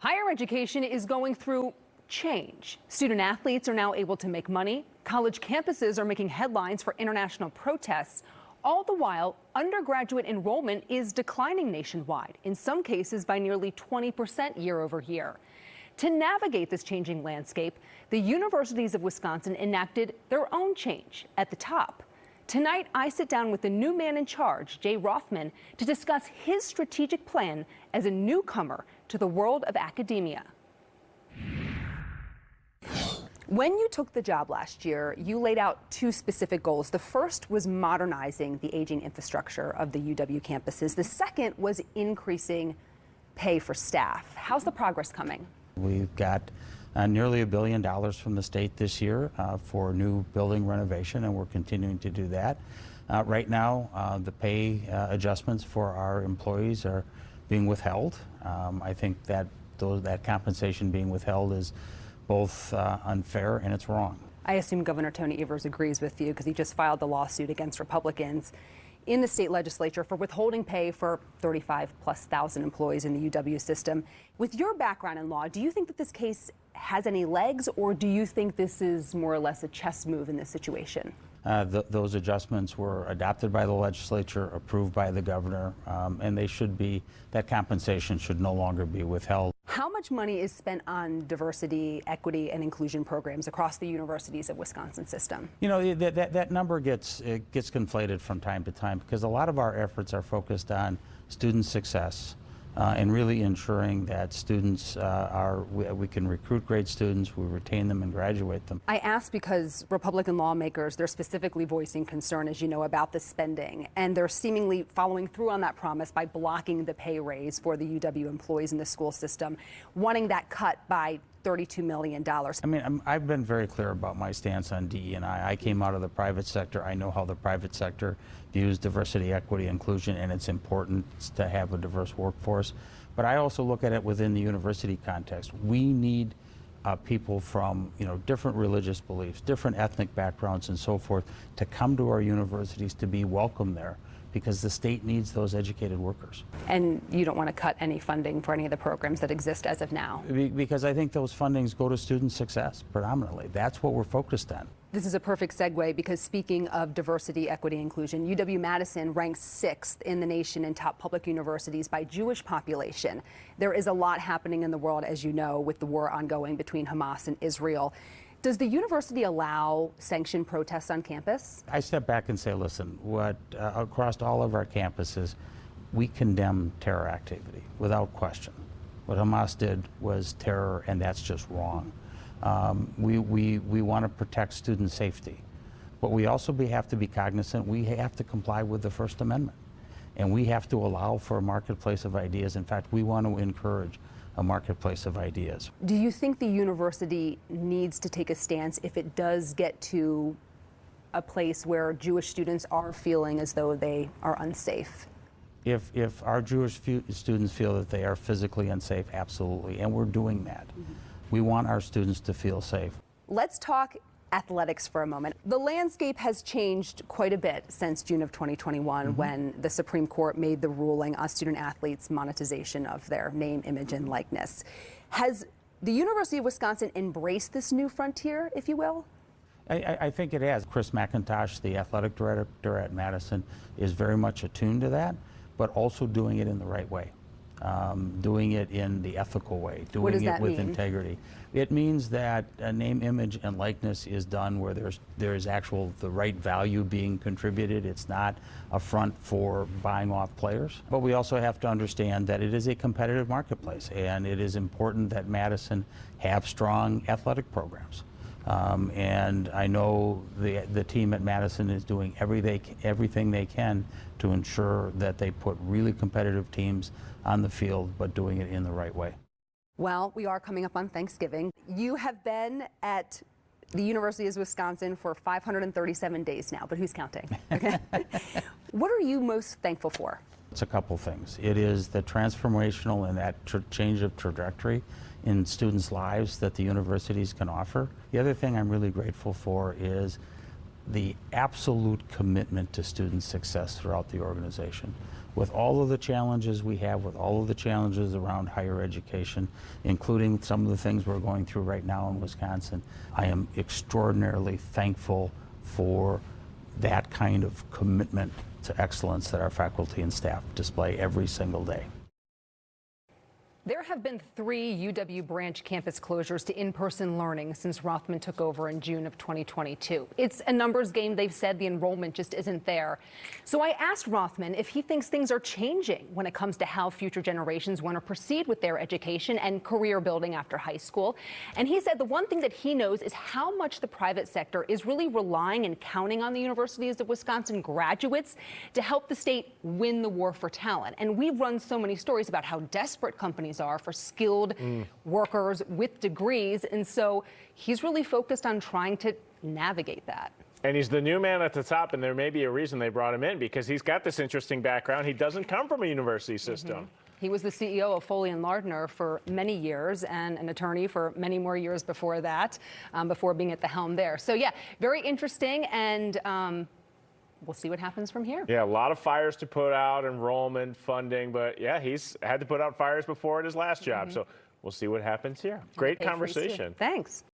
Higher education is going through change. Student athletes are now able to make money. College campuses are making headlines for international protests. All the while, undergraduate enrollment is declining nationwide, in some cases by nearly 20% year over year. To navigate this changing landscape, the universities of Wisconsin enacted their own change at the top. Tonight, I sit down with the new man in charge, Rothman, to discuss his strategic plan as a newcomer to the world of academia. When you took the job last year, you laid out two specific goals. The first was modernizing the aging infrastructure of the UW campuses. The second was increasing pay for staff. How's the progress coming? We've got nearly $1 billion from the state this year for new building renovation, and we're continuing to do that. Right now, the pay adjustments for our employees are being withheld. I think that that compensation being withheld is both unfair and it's wrong. I assume Governor Tony Evers agrees with you because he just filed the lawsuit against Republicans in the state legislature for withholding pay for 35,000+ employees in the UW system. With your background in law, do you think that this case has any legs, or do you think this is more or less a chess move in this situation? Those adjustments were adopted by the legislature, approved by the governor, and they should be, that compensation should no longer be withheld. How much money is spent on diversity, equity, and inclusion programs across the universities of Wisconsin system? You know, that number gets conflated from time to time because a lot of our efforts are focused on student success and really ensuring that students we can recruit great students, we retain them and graduate them. I ask because Republican lawmakers, they're specifically voicing concern, as you know, about the spending, and they're seemingly following through on that promise by blocking the pay raise for the UW employees in the school system, wanting that cut by $32 million. I mean, I've been very clear about my stance on DE&I. I came out of the private sector. I know how the private sector views diversity, equity, inclusion, and it's important to have a diverse workforce. But I also look at it within the university context. We need people from, different religious beliefs, different ethnic backgrounds, and so forth, to come to our universities to be welcome there, because the state needs those educated workers. And you don't want to cut any funding for any of the programs that exist as of now? Because I think those fundings go to student success predominantly. That's what we're focused on. This is a perfect segue because speaking of diversity, equity, inclusion, UW-Madison ranks 6th in the nation in top public universities by Jewish population. There is a lot happening in the world, as you know, with the war ongoing between Hamas and Israel. Does the university allow sanctioned protests on campus? I step back and say, listen, across all of our campuses, we condemn terror activity without question. What Hamas did was terror, and that's just wrong. We want to protect student safety, but we also have to be cognizant. We have to comply with the First Amendment, and we have to allow for a marketplace of ideas. In fact, we want to encourage a marketplace of ideas. Do you think the university needs to take a stance if it does get to a place where Jewish students are feeling as though they are unsafe? If our Jewish students feel that they are physically unsafe, absolutely, and we're doing that. Mm-hmm. We want our students to feel safe. Let's talk athletics for a moment. The landscape has changed quite a bit since June of 2021 mm-hmm. when the Supreme Court made the ruling on student athletes' monetization of their name, image, and likeness. Has the University of Wisconsin embraced this new frontier, if you will? I think it has. Chris McIntosh, the athletic director at Madison, is very much attuned to that, but also doing it in the right way. Doing it in the ethical way, doing it with integrity. It means that a name, image, and likeness is done where there's the right value being contributed. It's not a front for buying off players. But we also have to understand that it is a competitive marketplace, and it is important that Madison have strong athletic programs. And I know the team at Madison is doing everything they can to ensure that they put really competitive teams on the field, but doing it in the right way. Well, we are coming up on Thanksgiving. You have been at the University of Wisconsin for 537 days now, but who's counting? Okay. What are you most thankful for? It's a couple things. It is the transformational and that change of trajectory in students' lives that the universities can offer. The other thing I'm really grateful for is the absolute commitment to student success throughout the organization. With all of the challenges we have, with all of the challenges around higher education, including some of the things we're going through right now in Wisconsin, I am extraordinarily thankful for that kind of commitment to excellence that our faculty and staff display every single day. There have been 3 UW branch campus closures to in-person learning since Rothman took over in June of 2022. It's a numbers game. They've said the enrollment just isn't there. So I asked Rothman if he thinks things are changing when it comes to how future generations want to proceed with their education and career building after high school. And he said the one thing that he knows is how much the private sector is really relying and counting on the universities of Wisconsin graduates to help the state win the war for talent. And we've run so many stories about how desperate companies are for skilled workers with degrees. And so he's really focused on trying to navigate that. And he's the new man at the top, and there may be a reason they brought him in, because he's got this interesting background. He doesn't come from a university system. He was the CEO of Foley and Lardner for many years and an attorney for many more years before that, before being at the helm there. So yeah, very interesting, and we'll see what happens from here. Yeah, a lot of fires to put out, enrollment, funding, but yeah, he's had to put out fires before at his last job. So we'll see what happens here. Great conversation. Thanks.